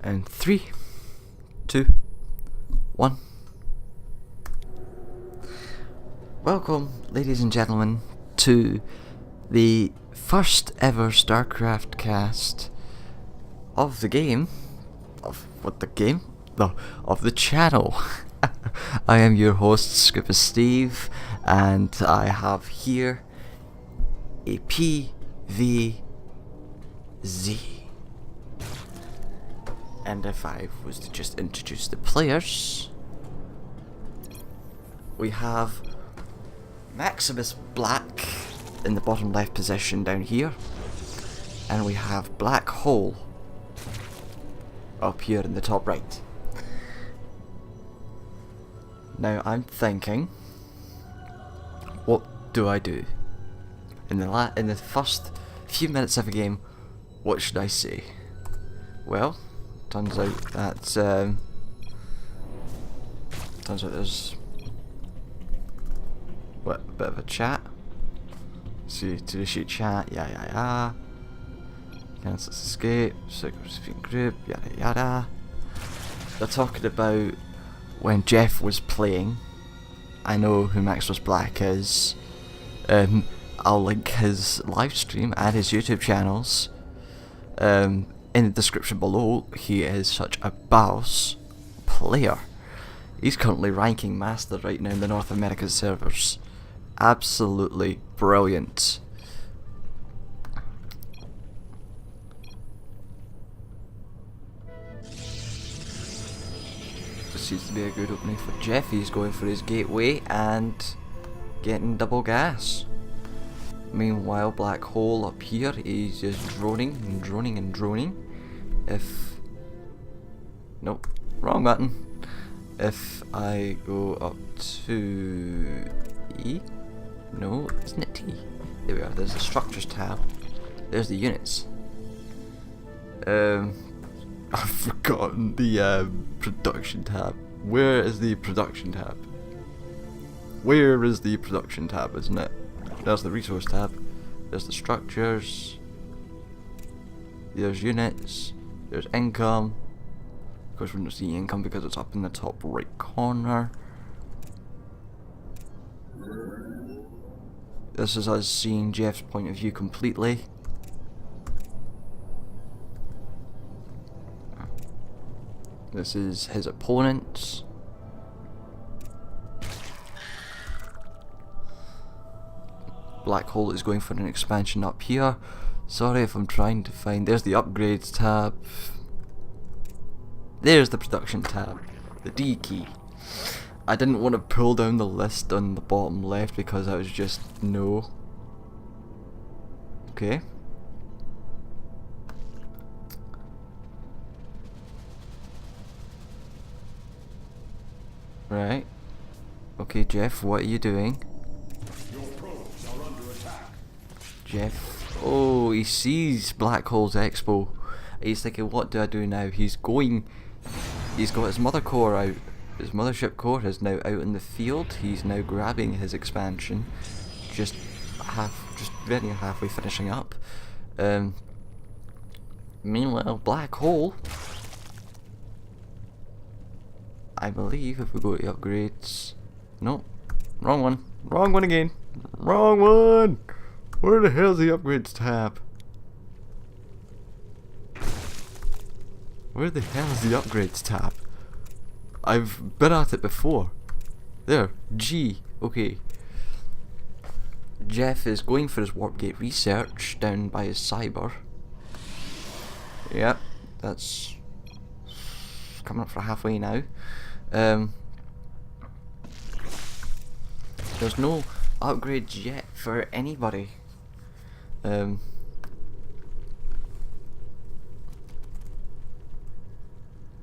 And 3, 2, 1. Welcome, ladies and gentlemen, to the first ever StarCraft cast of the game. Of the channel. I am your host, ScubaSteveYT, and I have here a PVZ. And if I was to just introduce the players, we have MaximusBlack in the bottom left position down here, and we have BlackHole up here in the top right. Now I'm thinking, what do I do? In the first few minutes of a game, what should I say? Well, turns out there's a bit of a chat. See, to shoot chat, yeah. Cancel escape, secret group, yada yada. They're talking about when Jeff was playing. I know who MaximusBlack is. I'll link his live stream and his YouTube channels in the description below. He is such a boss player. He's currently ranking master right now in the North American servers. Absolutely brilliant. This seems to be a good opening for Jeff. He's going for his gateway and getting double gas. Meanwhile, BlackHole up here, he's just droning and droning and droning. Nope, wrong button. If I go up to E, no, isn't it T? There we are. There's the structures tab. There's the units. I've forgotten the production tab. Where is the production tab? Where is the production tab? Isn't it? There's the resource tab. There's the structures. There's units. There's income. Of course, we don't see income because it's up in the top right corner. This is us seeing Jeff's point of view completely. This is his opponents. BlackHole is going for an expansion up here. Sorry if I'm trying to find. There's the upgrades tab. There's the production tab. The D key. I didn't want to pull down the list on the bottom left because I was just no. Okay. Right. Okay, Jeff, what are you doing? Your probes are under attack. Jeff. Oh, he sees BlackHole's expo. He's thinking, what do I do now? He's got his mother core out. His mothership core is now out in the field. He's now grabbing his expansion. Just very halfway finishing up. Meanwhile, BlackHole, I believe if we go to upgrades, nope, wrong one again, wrong one. Where the hell's the upgrades tab? Where the hell is the upgrades tab? I've been at it before. There, G, okay. Jeff is going for his warp gate research down by his cyber. Yep, that's coming up for halfway now. There's no upgrades yet for anybody.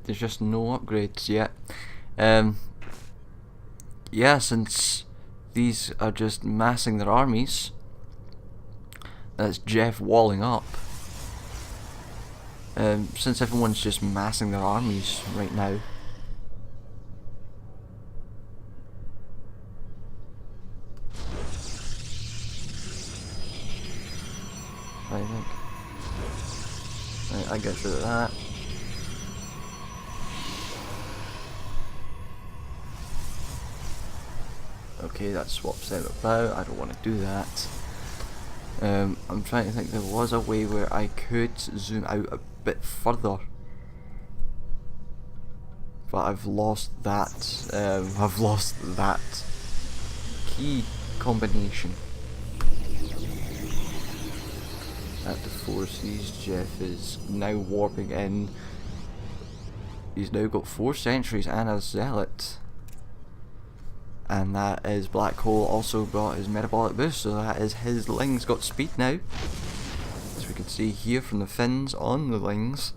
There's just no upgrades yet. Yeah, since these are just massing their armies. That's Jeff walling up. Since everyone's just massing their armies right now. I think. I get rid of that. Okay, that swaps them about. I don't want to do that. I'm trying to think, there was a way where I could zoom out a bit further, but I've lost that. I've lost that key combination. At the forces, Jeff is now warping in. He's now got 4 sentries and a zealot. And that is BlackHole also got his metabolic boost, so that is his Ling's got speed now. As we can see here from the fins on the Lings.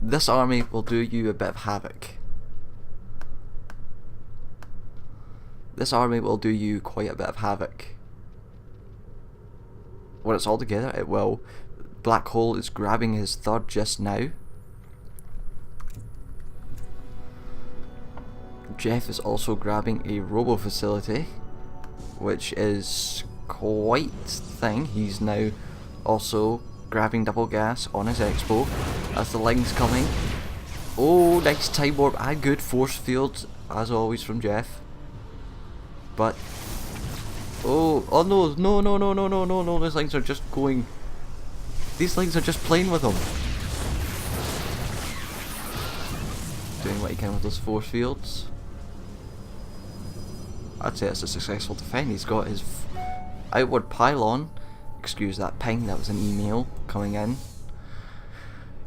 This army will do you a bit of havoc. This army will do you quite a bit of havoc. When it's all together, it will. BlackHole is grabbing his 3rd just now. Jeff is also grabbing a robo facility, which is quite the thing. He's now also grabbing double gas on his expo as the Ling's coming. Oh, nice time warp and good force fields as always from Jeff. But oh no, these Lings are just going. These Lings are just playing with him. Doing what he can with those force fields. I'd say it's a successful defend. He's got his outward pylon. Excuse that ping, that was an email coming in.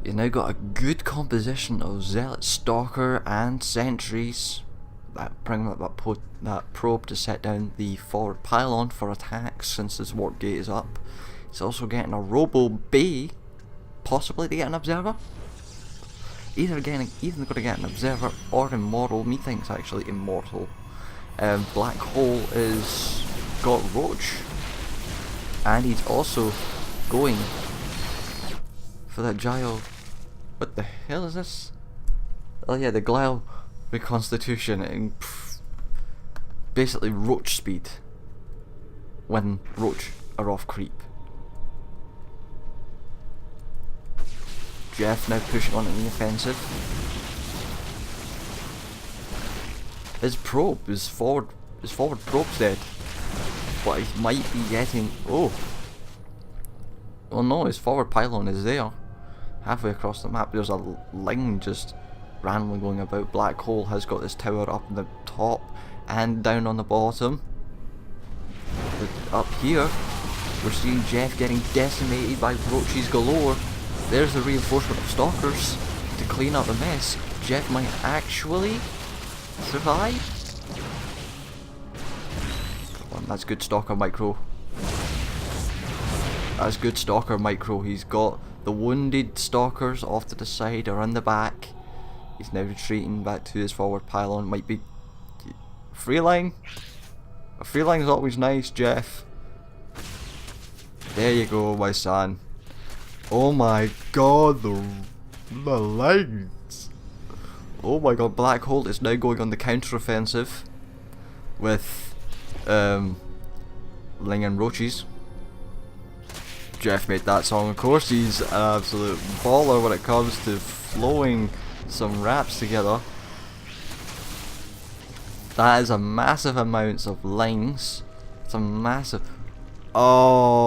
He's now got a good composition of Zealot, Stalker and Sentries. That bring up that probe to set down the forward pylon for attacks since his warp gate is up. He's also getting a Robo Bay, possibly to get an observer. Either going to get an observer or immortal. Me thinks actually immortal. BlackHole is got Roach, and he's also going for that gyro. What the hell is this? Oh yeah, the Glyle reconstitution and basically Roach speed when Roach are off creep. Jeff now pushing on in the offensive. His probe, his forward probe's dead. But he might be getting. Oh no, his forward pylon is there. Halfway across the map, there's a Ling just randomly going about. BlackHole has got this tower up on the top and down on the bottom. But up here, we're seeing Jeff getting decimated by roaches galore. There's the reinforcement of stalkers to clean up the mess. Jeff might actually survive. Come on, that's good stalker micro. That's good stalker micro. He's got the wounded stalkers off to the side or in the back. He's now retreating back to his forward pylon. Might be free line. A free line is always nice, Jeff. There you go, my son. Oh my god, the legs. Oh my god, BlackHole is now going on the counter-offensive with Ling and Roaches. Jeff made that song, of course. He's an absolute baller when it comes to flowing some raps together. That is a massive amount of Lings. It's a massive. Oh.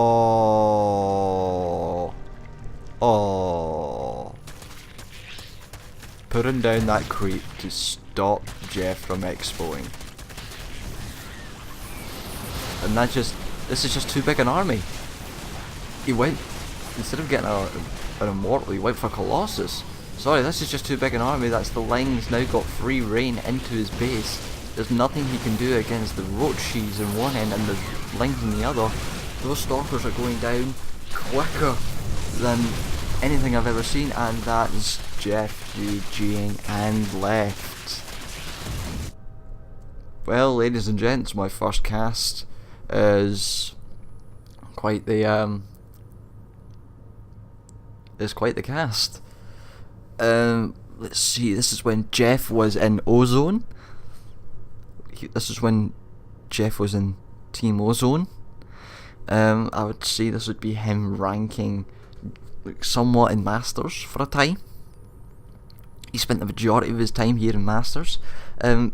Putting down that creep to stop Jeff from expoing. And this is just too big an army. He went, instead of getting an immortal, he went for Colossus. Sorry, this is just too big an army. That's the Ling's now got free reign into his base. There's nothing he can do against the Roaches in one end and the Lings in the other. Those stalkers are going down quicker than anything I've ever seen, and that's Jeff GGing and left. Well, ladies and gents, my first cast is quite the cast. Let's see, this is when Jeff was in Ozone. This is when Jeff was in Team Ozone. I would say this would be him ranking somewhat in Masters for a time. He spent the majority of his time here in Masters. The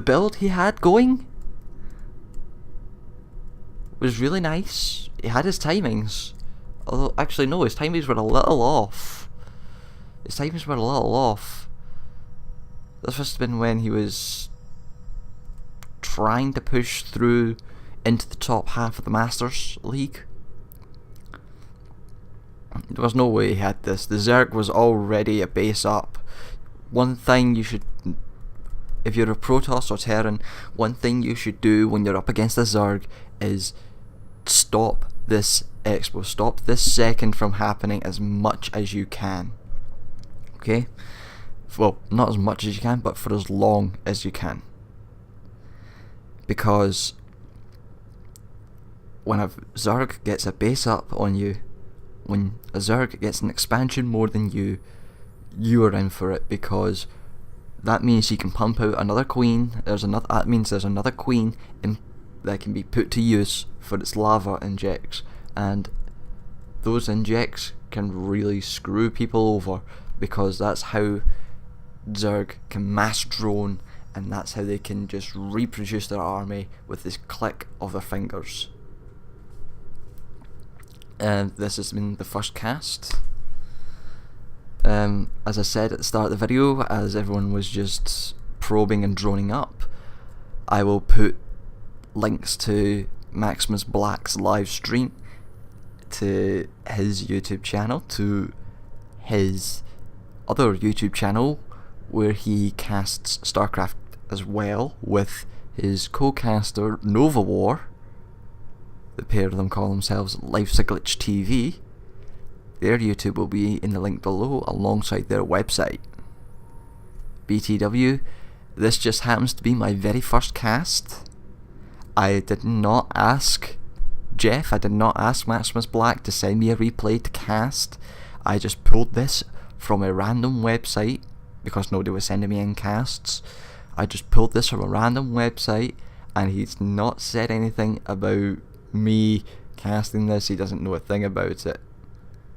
build he had going was really nice. He had his timings. Although, actually no, his timings were a little off. This must have been when he was trying to push through into the top half of the Masters League. There was no way he had this. The Zerg was already a base up. One thing you should, if you're a Protoss or Terran, one thing you should do when you're up against a Zerg is stop this expo. Stop this second from happening as much as you can. Okay? Well, not as much as you can, but for as long as you can. Because when a Zerg gets a base up on you, when a Zerg gets an expansion more than you, you are in for it, because that means he can pump out another queen. That means there's another queen that can be put to use for its lava injects, and those injects can really screw people over, because that's how Zerg can mass drone, and that's how they can just reproduce their army with this click of their fingers. And this has been the first cast. As I said at the start of the video, as everyone was just probing and droning up, I will put links to MaximusBlack's live stream, to his YouTube channel, to his other YouTube channel where he casts StarCraft as well with his co-caster Nova War. The pair of them call themselves Glitch TV. Their YouTube will be in the link below alongside their website. BTW, this just happens to be my very first cast. I did not ask Jeff, I did not ask MaximusBlack to send me a replay to cast. I just pulled this from a random website because nobody was sending me in casts. I just pulled this from a random website, and he's not said anything about me casting this. He doesn't know a thing about it.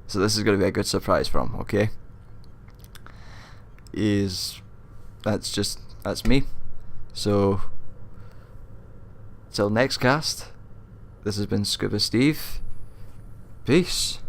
So this is going to be a good surprise for him, okay? That's me. So, till next cast, this has been Scuba Steve. Peace.